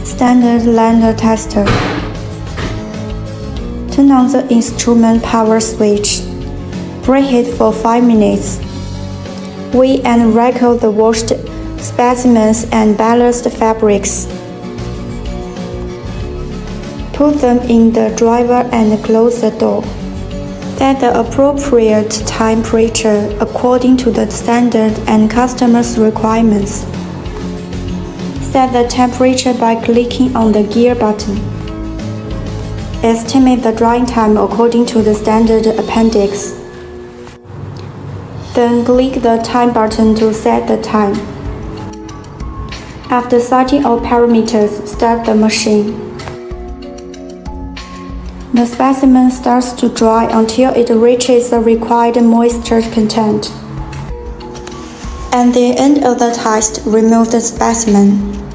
Standard lander tester. Turn on the instrument power switch. Preheat for 5 minutes. Weigh and record the washed specimens and ballast fabrics. Put them in the driver and close the door. Set the appropriate temperature according to the standard and customer's requirements. Set the temperature by clicking on the gear button. Estimate the drying time according to the standard appendix. Then click the time button to set the time. After setting all parameters, start the machine. The specimen starts to dry until it reaches the required moisture content. At the end of the test, remove the specimen.